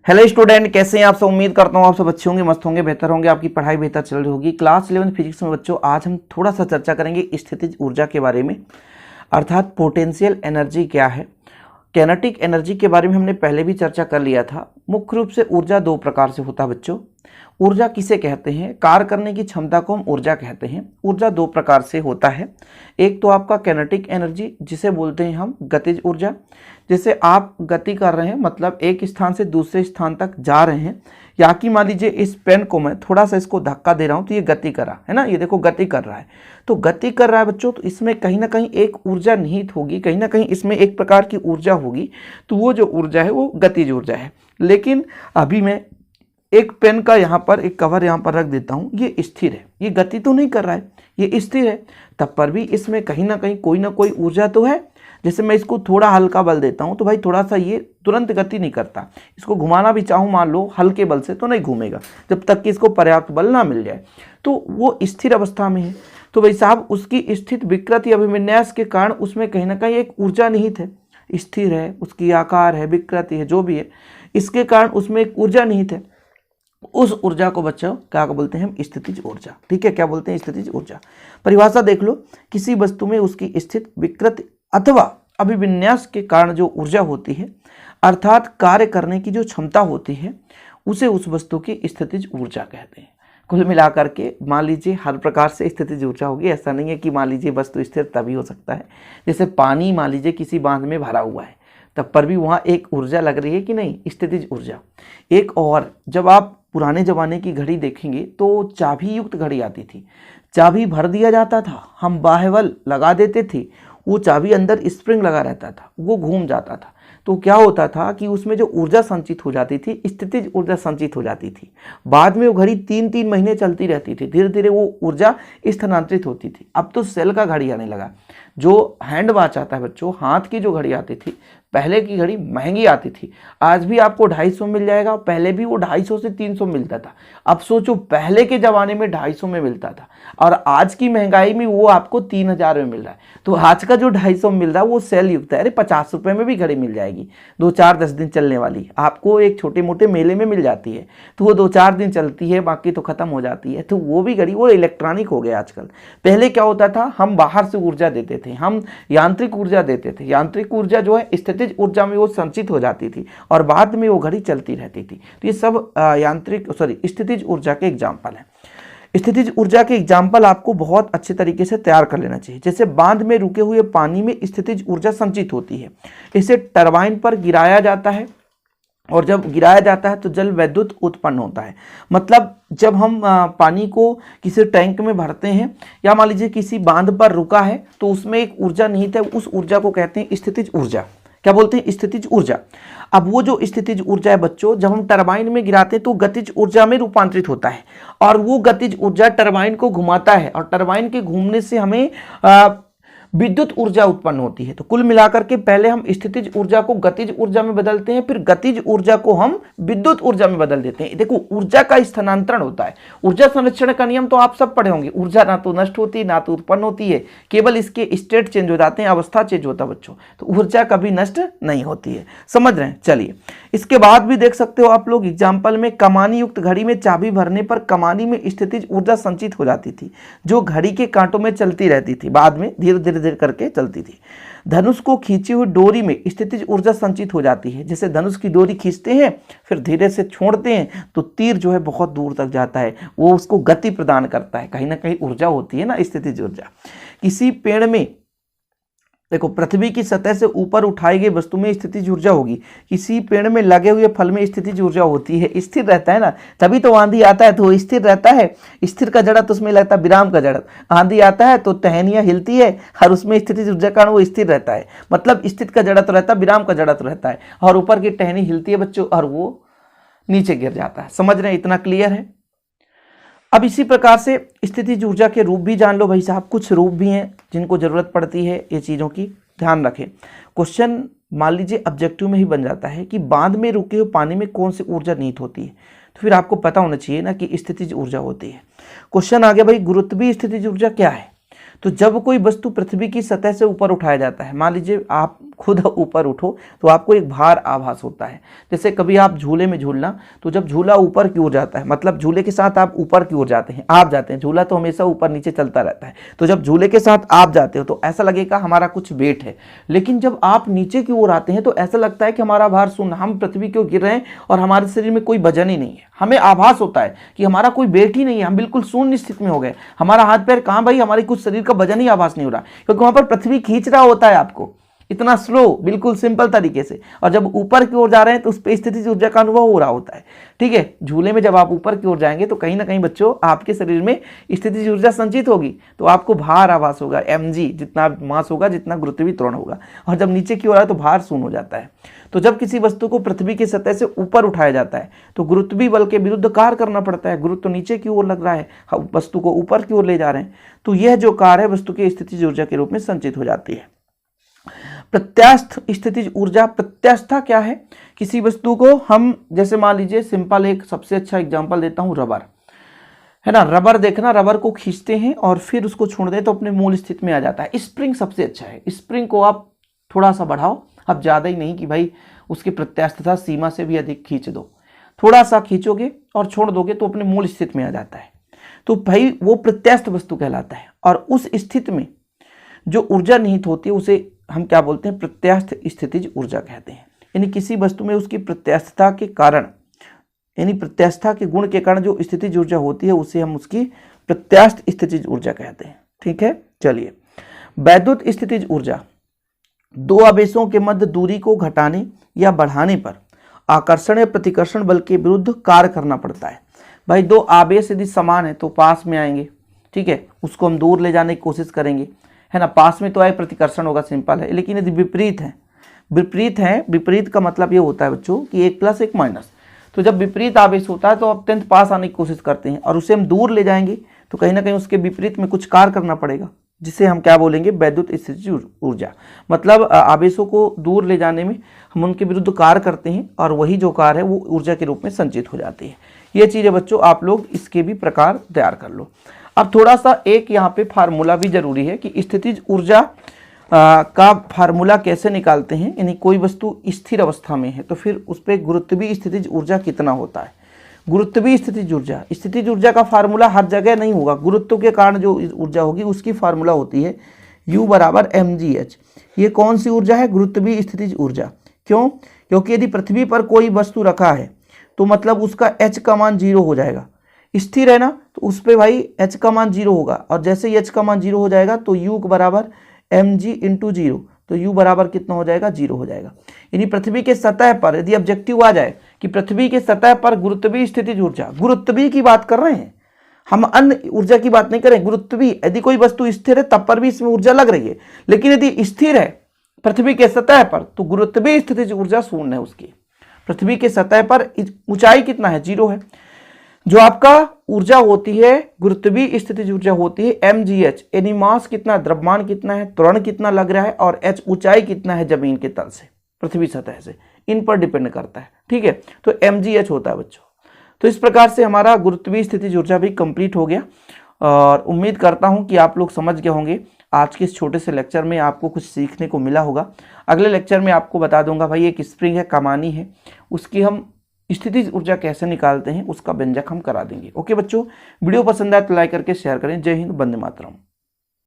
Hello student, कैसे हैं आप सब। उम्मीद करता हूँ आप सब अच्छे होंगे, मस्त होंगे, बेहतर होंगे, आपकी पढ़ाई बेहतर चल रही होगी। क्लास 11 फिजिक्स में बच्चों आज हम थोड़ा सा चर्चा करेंगे स्थितिज ऊर्जा के बारे में, अर्थात पोटेंशियल एनर्जी क्या है। कैनेटिक एनर्जी के बारे में हमने पहले भी चर्चा कर लिया था। मुख्य रूप से ऊर्जा दो प्रकार से होता है बच्चों। ऊर्जा किसे कहते हैं? कार्य करने की क्षमता को हम ऊर्जा कहते हैं। ऊर्जा दो प्रकार से होता है। एक तो आपका कैनेटिक एनर्जी जिसे बोलते हैं हम गतिज ऊर्जा। जैसे आप गति कर रहे हैं, मतलब एक स्थान से दूसरे स्थान तक जा रहे हैं, या कि मान लीजिए इस पेन को मैं थोड़ा सा इसको धक्का दे रहा हूं तो ये गति कर रहा है ना, ये देखो गति कर रहा है। तो गति कर रहा है बच्चों, तो इसमें कहीं ना कहीं एक ऊर्जा निहित होगी, कहीं ना कहीं इसमें एक प्रकार की ऊर्जा होगी। तो वो जो ऊर्जा है वो गतिज ऊर्जा है। लेकिन अभी मैं एक पेन का यहाँ पर एक कवर यहाँ पर रख देता हूँ, ये स्थिर है, ये गति तो नहीं कर रहा है, ये स्थिर है, तब पर भी इसमें कहीं ना कोई ऊर्जा तो है। जैसे मैं इसको थोड़ा हल्का बल देता हूँ तो भाई थोड़ा सा ये तुरंत गति नहीं करता। इसको घुमाना भी चाहूँ मान लो हल्के बल से तो नहीं घूमेगा जब तक कि इसको पर्याप्त बल ना मिल जाए। तो वो स्थिर अवस्था में है। तो भाई साहब उसकी स्थित विकृति अभिविन्यास के कारण उसमें कहीं ना कहीं एक ऊर्जा निहित है, स्थिर है, उसकी आकार है, विकृति है, जो भी है, इसके कारण उसमें एक ऊर्जा निहित है। उस ऊर्जा को बच्चों क्या बोलते हैं हम? स्थितिज ऊर्जा। ठीक है, क्या बोलते हैं? स्थितिज ऊर्जा। परिभाषा देख लो, किसी वस्तु में उसकी स्थित विकृति अथवा अभिविन्यास के कारण जो ऊर्जा होती है, अर्थात कार्य करने की जो क्षमता होती है, उसे उस वस्तु की स्थितिज ऊर्जा कहते हैं। कुल मिलाकर के मान लीजिए हर प्रकार से स्थितिज ऊर्जा होगी। ऐसा नहीं है कि मान लीजिए वस्तु स्थिर तभी हो सकता है। जैसे पानी मान लीजिए किसी बांध में भरा हुआ है, तब पर भी वहाँ एक ऊर्जा लग रही है कि नहीं? स्थितिज ऊर्जा। एक और, जब आप पुराने ज़माने की घड़ी देखेंगे तो चाबी युक्त घड़ी आती थी, चाबी भर दिया जाता था, हम बाह्य लगा देते थे, वो चाबी अंदर स्प्रिंग लगा रहता था, वो घूम जाता था। तो क्या होता था कि उसमें जो ऊर्जा संचित हो जाती थी, स्थितिज ऊर्जा संचित हो जाती थी। बाद में वो घड़ी 3-3 महीने चलती रहती थी, धीरे धीरे वो ऊर्जा स्थानांतरित होती थी। अब तो सेल का घड़ी आने लगा। जो हैंड वॉच आता है बच्चों, हाथ की जो घड़ी आती थी, पहले की घड़ी महंगी आती थी, आज भी आपको 250 मिल जाएगा, पहले भी वो 250 से 300 मिलता था। अब सोचो पहले के ज़माने में 250 में मिलता था और आज की महंगाई में वो आपको 3000 में मिल रहा है। तो आज का जो 250 मिल रहा है वो सेल युक्त है। अरे 50 रुपये में भी घड़ी मिल जाएगी, 2-4-10 दिन चलने वाली, आपको एक छोटे मोटे मेले में मिल जाती है। तो वो 2-4 दिन चलती है, बाकी तो ख़त्म हो जाती है। तो वो भी घड़ी, वो इलेक्ट्रॉनिक हो गया आजकल। पहले क्या होता था, हम बाहर से ऊर्जा देते थे, हम यांत्रिक ऊर्जा देते थे। यांत्रिक ऊर्जा जो है स्थितिज ऊर्जा में वो संचित हो जाती थी और बाद में वो घड़ी चलती रहती थी। तो ये सब स्थितिज ऊर्जा के एग्जाम्पल हैं। स्थितिज ऊर्जा के एग्जाम्पल आपको बहुत अच्छे तरीके से तैयार कर लेना चाहिए। जैसे बांध में रुके हुए पानी में स्थितिज ऊर्जा संचित होती है, इसे टरबाइन पर गिराया जाता है और जब गिराया जाता है तो जल विद्युत उत्पन्न होता है। मतलब जब हम पानी को किसी टैंक में भरते हैं या मान लीजिए किसी बांध पर रुका है तो उसमें एक ऊर्जा निहित है, उस ऊर्जा को कहते हैं स्थितिज ऊर्जा। क्या बोलते हैं? स्थितिज ऊर्जा। अब वो जो स्थितिज ऊर्जा है बच्चों, जब हम टरबाइन में गिराते हैं तो गतिज ऊर्जा में रूपांतरित होता है और वो गतिज ऊर्जा टरबाइन को घुमाता है और टरबाइन के घूमने से हमें विद्युत ऊर्जा उत्पन्न होती है। तो कुल मिलाकर के पहले हम स्थितिज ऊर्जा को गतिज ऊर्जा में बदलते हैं, फिर गतिज ऊर्जा को हम विद्युत ऊर्जा में बदल देते हैं। देखो ऊर्जा का स्थानांतरण होता है। ऊर्जा संरक्षण का नियम तो आप सब पढ़े होंगे। ऊर्जा ना तो नष्ट होती ना तो उत्पन्न होती है, केवल इसके स्टेट चेंज हो जाते हैं, अवस्था चेंज होता है बच्चों। तो ऊर्जा कभी नष्ट नहीं होती है, समझ रहे हैं? चलिए, इसके बाद भी देख सकते हो आप लोग एग्जाम्पल में, कमानी युक्त घड़ी में चाबी भरने पर कमानी में स्थितिज ऊर्जा संचित हो जाती थी, जो घड़ी के कांटों में चलती रहती थी, बाद में धीरे धीरे करके चलती थी। धनुष को खींची हुई डोरी में स्थितिज ऊर्जा संचित हो जाती है। जैसे धनुष की डोरी खींचते हैं फिर धीरे से छोड़ते हैं तो तीर जो है बहुत दूर तक जाता है, वो उसको गति प्रदान करता है। कहीं ना कहीं ऊर्जा होती है ना, स्थितिज ऊर्जा। किसी पेड़ में, देखो, पृथ्वी की सतह से ऊपर उठाई गई वस्तु में स्थितिज ऊर्जा होगी। किसी पेड़ में लगे हुए फल में स्थितिज ऊर्जा होती है, स्थिर रहता है ना, तभी तो आंधी आता है तो वो स्थिर रहता है। स्थिर का जड़त्व उसमें लगता है विराम का जड़त्व। आंधी आता है तो टहनियाँ हिलती है और उसमें स्थितिज ऊर्जा कारण वो स्थिर रहता है, मतलब स्थित का जड़त्व रहता है, विराम का जड़त्व रहता है, और ऊपर की टहनी हिलती है बच्चों और वो नीचे गिर जाता है। समझ रहे हैं? इतना क्लियर है? अब इसी प्रकार से स्थितिज ऊर्जा के रूप भी जान लो भाई साहब। कुछ रूप भी हैं जिनको जरूरत पड़ती है ये चीज़ों की, ध्यान रखें। क्वेश्चन मान लीजिए ऑब्जेक्टिव में ही बन जाता है कि बांध में रुके हुए पानी में कौन सी ऊर्जा निहित होती है, तो फिर आपको पता होना चाहिए ना कि स्थितिज ऊर्जा होती है। क्वेश्चन आ गया भाई, गुरुत्वीय स्थितिज ऊर्जा क्या है? तो जब कोई वस्तु पृथ्वी की सतह से ऊपर उठाया जाता है, मान लीजिए आप खुद ऊपर उठो तो आपको एक भार आभास होता है। जैसे कभी आप झूले में झूलना, तो जब झूला ऊपर की ओर जाता है, मतलब झूले के साथ आप ऊपर की ओर जाते हैं, आप जाते हैं, झूला तो हमेशा ऊपर नीचे चलता रहता है, तो जब झूले के साथ आप जाते हो तो ऐसा लगेगा हमारा कुछ वेट है। लेकिन जब आप नीचे की ओर आते हैं तो ऐसा लगता है कि हमारा भार शून्य, हम पृथ्वी की ओर गिर रहे हैं और हमारे शरीर में कोई वजन ही नहीं है। हमें आभास होता है कि हमारा कोई वेट ही नहीं है, हम बिल्कुल शून्य स्थिति में हो गए। हमारा हाथ पैर कहाँ भाई, हमारी कुछ शरीर का वजन ही आभास नहीं हो रहा, क्योंकि वहां पर पृथ्वी खींच रहा होता है आपको, इतना स्लो, बिल्कुल सिंपल तरीके से। और जब ऊपर की ओर जा रहे हैं तो उस पर स्थितिज ऊर्जा का अनुभव हो रहा होता है। ठीक है, झूले में जब आप ऊपर की ओर जाएंगे तो कहीं ना कहीं बच्चों आपके शरीर में स्थितिज ऊर्जा संचित होगी, तो आपको भार आभास होगा, mg, जितना मास होगा, जितना गुरुत्वीय त्वरण होगा। और जब नीचे की ओर आए तो भार शून्य हो जाता है। तो जब किसी वस्तु को पृथ्वी की सतह से ऊपर उठाया जाता है तो गुरुत्वीय बल के विरुद्ध कार्य करना पड़ता है। गुरुत्व तो नीचे की ओर लग रहा है, वस्तु को ऊपर की ओर ले जा रहे हैं, तो यह जो कार्य है वस्तु की स्थितिज ऊर्जा के रूप में संचित हो जाती है। प्रत्यास्थ स्थितिज ऊर्जा, प्रत्यास्थता क्या है? किसी वस्तु को हम, जैसे मान लीजिए सिंपल एक सबसे अच्छा एग्जांपल देता हूं, रबर है ना। रबर देखना, रबर को खींचते हैं और फिर उसको छोड़ दें तो अपने मूल स्थिति में आ जाता है। स्प्रिंग सबसे अच्छा है, स्प्रिंग को आप थोड़ा सा बढ़ाओ, अब ज़्यादा ही नहीं कि भाई उसकी प्रत्यास्थता सीमा से भी अधिक खींच दो, थोड़ा सा खींचोगे और छोड़ दोगे तो अपने मूल स्थिति में आ जाता है। तो भाई वो प्रत्यास्थ वस्तु कहलाता है। और उस स्थिति में जो ऊर्जा निहित होती है उसे हम क्या बोलते हैं? प्रत्यास्थ स्थितिज ऊर्जा कहते हैं। यानी किसी वस्तु में उसकी प्रत्यास्थता के कारण, यानी प्रत्यास्थता के गुण के कारण जो स्थितिज ऊर्जा होती है उसे हम उसकी प्रत्यास्थ स्थितिज ऊर्जा कहते हैं। ठीक है, चलिए। वैद्युत स्थितिज ऊर्जा, दो आवेशों के मध्य दूरी को घटाने या बढ़ाने पर आकर्षण या प्रतिकर्षण बल के विरुद्ध कार्य करना पड़ता है। भाई दो आवेश यदि समान है तो पास में आएंगे, ठीक है, उसको हम दूर ले जाने की कोशिश करेंगे, है ना। पास में तो आए, प्रतिकर्षण होगा, सिंपल है। लेकिन यदि विपरीत है, विपरीत का मतलब ये होता है बच्चों कि एक प्लस एक माइनस। तो जब विपरीत आवेश होता है तो अत्यंत पास आने की कोशिश करते हैं और उसे हम दूर ले जाएंगे तो कहीं ना कहीं उसके विपरीत में कुछ कार्य करना पड़ेगा, जिसे हम क्या बोलेंगे? वैद्युत स्थितिज ऊर्जा। मतलब आवेशों को दूर ले जाने में हम उनके विरुद्ध कार्य करते हैं और वही जो कार्य है वो ऊर्जा के रूप में संचित हो जाती है। ये चीज़ें बच्चों आप लोग इसके भी प्रकार तैयार कर लो। अब थोड़ा सा एक यहाँ पे फार्मूला भी जरूरी है कि स्थितिज ऊर्जा का फार्मूला कैसे निकालते हैं। यानी कोई वस्तु स्थिर अवस्था में है तो फिर उस पर गुरुत्वीय स्थितिज ऊर्जा कितना होता है। गुरुत्वीय स्थितिज ऊर्जा का फार्मूला हर जगह नहीं होगा। गुरुत्व के कारण जो ऊर्जा होगी उसकी फार्मूला होती है U बराबर mgh। ये कौन सी ऊर्जा है? गुरुत्वीय स्थितिज ऊर्जा। क्यों? क्योंकि यदि पृथ्वी पर कोई वस्तु रखा है तो मतलब उसका h का मान 0 हो जाएगा। स्थिर है ना, तो उस पर भाई h का मान 0 होगा और जैसे ही h का मान 0 हो जाएगा तो U बराबर mg इंटू 0, तो U बराबर कितना हो जाएगा? 0 हो जाएगा। यानी पृथ्वी के सतह पर यदि ऑब्जेक्टिव आ जाए कि पृथ्वी के सतह पर गुरुत्वीय स्थितिज ऊर्जा, गुरुत्वीय की बात कर रहे हैं हम, अन्य ऊर्जा की बात नहीं करें, गुरुत्वीय। यदि कोई वस्तु स्थिर है तब पर भी इसमें ऊर्जा लग रही है, लेकिन यदि स्थिर है पृथ्वी के सतह पर तो गुरुत्वीय स्थितिज ऊर्जा शून्य है उसकी। पृथ्वी के सतह पर ऊंचाई कितना है? 0 है। जो आपका ऊर्जा होती है, गुरुत्वीय स्थितिज ऊर्जा होती है mgh, यानी मास कितना, द्रव्यमान कितना है, त्वरण कितना लग रहा है, और h ऊंचाई कितना है जमीन के तल से, पृथ्वी सतह से, इन पर डिपेंड करता है। ठीक है, तो mgh होता है बच्चों। तो इस प्रकार से हमारा गुरुत्वीय स्थितिज ऊर्जा भी कंप्लीट हो गया और उम्मीद करता हूं कि आप लोग समझ गए होंगे। आज के इस छोटे से लेक्चर में आपको कुछ सीखने को मिला होगा। अगले लेक्चर में आपको बता दूंगा भाई एक स्प्रिंग है, कमानी है, उसकी हम स्थितिज ऊर्जा कैसे निकालते हैं उसका व्यंजक हम करा देंगे। ओके बच्चों, वीडियो पसंद आए तो लाइक करके शेयर करें। जय हिंद, वंदे मातरम।